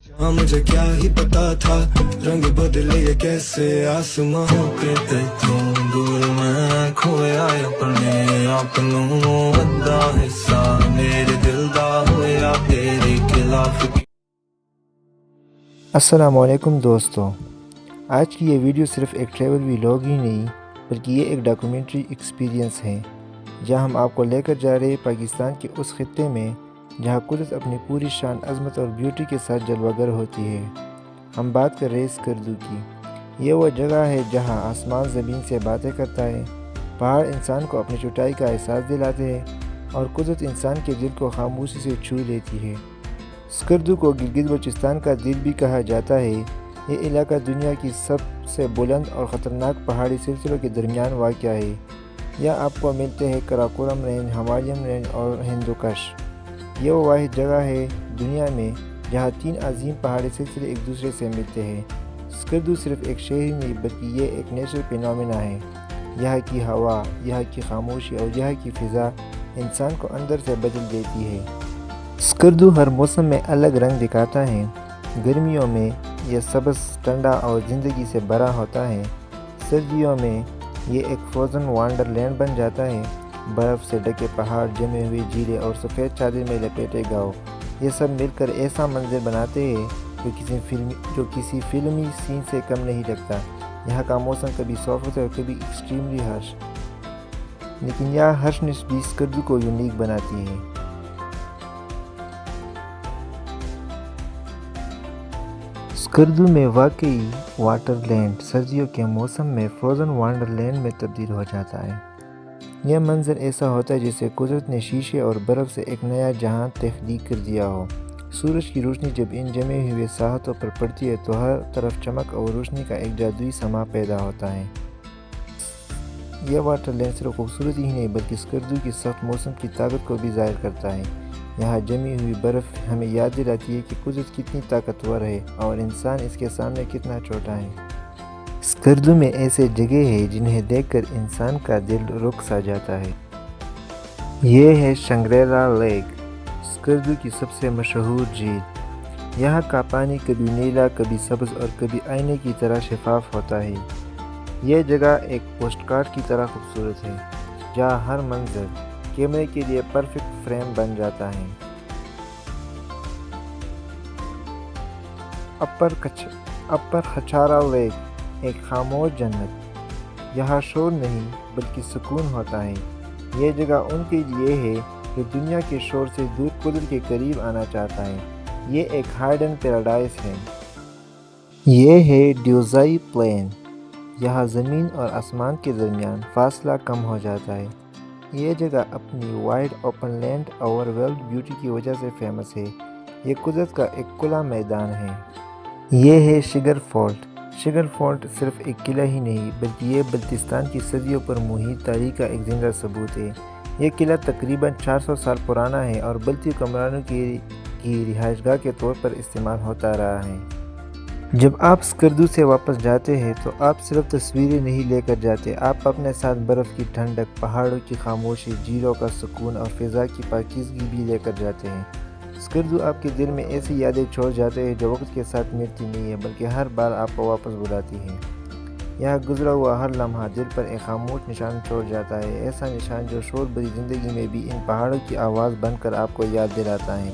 हाँ मुझे क्या ही पता था रंग बदले ये कैसे आसमां के तू दूर मैं खोया अपनों अद्दा हिस्सा मेरे दिल दा होया तेरे खिलाफ। अस्सलामुअलैकुम दोस्तों, आज की ये वीडियो सिर्फ एक ट्रैवल व्लॉग ही नहीं बल्कि ये एक डॉक्यूमेंट्री एक्सपीरियंस है जहां हम आपको लेकर जा रहे हैं पाकिस्तान के उस खित्ते में जहां कुदरत अपनी पूरी शान अज़मत और ब्यूटी के साथ जलवागर होती है। हम बात कर रहे हैं स्कर्दू की। ये वो जगह है जहां आसमान ज़मीन से बातें करता है, पहाड़ इंसान को अपनी चौटाई का एहसास दिलाते हैं और कुदरत इंसान के दिल को खामोशी से छू लेती है। स्कर्दू को गिलगित बल्चिस्तान का दिल भी कहा जाता है। ये इलाका दुनिया की सबसे बुलंद और ख़तरनाक पहाड़ी सिलसिलों के दरमियान वाक़या है। यहाँ आपको मिलते हैं कराकोरम रेंज, हिमालयन रेंज और हिंदुकश। ये वो वाहिद जगह है दुनिया में जहाँ 3 अजीम पहाड़ी सिलसिले एक दूसरे से मिलते हैं। स्कर्दू सिर्फ एक शहर ही नहीं बल्कि ये एक नेचुरल फिनोमेना है। यहाँ की हवा, यहाँ की खामोशी और यहाँ की फ़िज़ा इंसान को अंदर से बदल देती है। स्कर्दू हर मौसम में अलग रंग दिखाता है। गर्मियों में यह सब्ज़, ठंडा और ज़िंदगी से भरा होता है। सर्दियों में ये एक फ्रोज़न वंडरलैंड बन जाता है। बर्फ़ से ढके पहाड़, जमे हुए झीलें और सफ़ेद चादर में लपेटे गाँव, ये सब मिलकर ऐसा मंजर बनाते हैं जो किसी फिल्मी सीन से कम नहीं लगता। यहाँ का मौसम कभी सॉफ्ट और कभी एक्सट्रीमली हार्श, लेकिन यह हार्शनेस भी स्कर्दू को यूनिक बनाती है। स्कर्दू में वाकई वाटरलैंड सर्दियों के मौसम में फ्रोज़न वंडरलैंड में तब्दील हो जाता है। यह मंजर ऐसा होता है जैसे कुदरत ने शीशे और बर्फ़ से एक नया जहां तख्लीक कर दिया हो। सूरज की रोशनी जब इन जमे हुए साहतों पर पड़ती है तो हर तरफ चमक और रोशनी का एक जादुई समा पैदा होता है। यह वाटरलैंड सिर्फ खूबसूरती ही नहीं बल्कि स्कर्दू की सख्त मौसम की ताकत को भी ज़ाहिर करता है। यहाँ जमी हुई बर्फ़ हमें याद दिलाती है कि कुदरत कितनी ताकतवर है और इंसान इसके सामने कितना छोटा है। स्कर्दू में ऐसे जगह है जिन्हें देखकर इंसान का दिल रुक सा जाता है। ये है शंग्रेला लेक, स्कर्दू की सबसे मशहूर झील। यहाँ का पानी कभी नीला, कभी सब्ज़ और कभी आईने की तरह शफाफ होता है। यह जगह एक पोस्टकार्ड की तरह खूबसूरत है जहाँ हर मंजर कैमरे के लिए परफेक्ट फ्रेम बन जाता है। अपर खचारा लेक, एक खामोश जन्नत। यहाँ शोर नहीं बल्कि सुकून होता है। यह जगह उनके लिए है जो दुनिया के शोर से दूर कुदरत के करीब आना चाहता है। ये एक हाइडन पैराडाइज है। ये है ड्यूज़ाई प्लेन। यहाँ ज़मीन और आसमान के दरमियान फासला कम हो जाता है। ये जगह अपनी wide open land overwhelmed beauty की वजह से फेमस है। ये कुदरत का एक खुला मैदान है। ये है शिगर फोर्ट। शिगर फोर्ट सिर्फ एक किला ही नहीं बल्कि ये बल्तिस्तान की सदियों पर मुहित तारीख का एक जिंदा सबूत है। यह किला तकरीबन 400 साल पुराना है और बल्ती हुक्मरानों की रिहाइशगाह के तौर पर इस्तेमाल होता रहा है। जब आप स्कर्दू से वापस जाते हैं तो आप सिर्फ तस्वीरें नहीं लेकर जाते, आप अपने साथ बर्फ़ की ठंडक, पहाड़ों की खामोशी, झीलों का सुकून और फ़िज़ा की पाकीज़गी भी लेकर जाते हैं। स्कर्दू आपके दिल में ऐसी यादें छोड़ जाते हैं जो वक्त के साथ मिटती नहीं है बल्कि हर बार आपको वापस बुलाती है। यहाँ गुजरा हुआ हर लम्हा दिल पर एक खामोश निशान छोड़ जाता है, ऐसा निशान जो शोर भरी ज़िंदगी में भी इन पहाड़ों की आवाज़ बनकर आपको याद दिलाता है।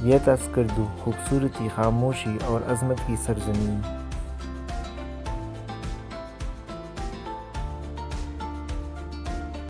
यह था स्कर्दू, खूबसूरती, खामोशी और अज़मत की सरज़मीन।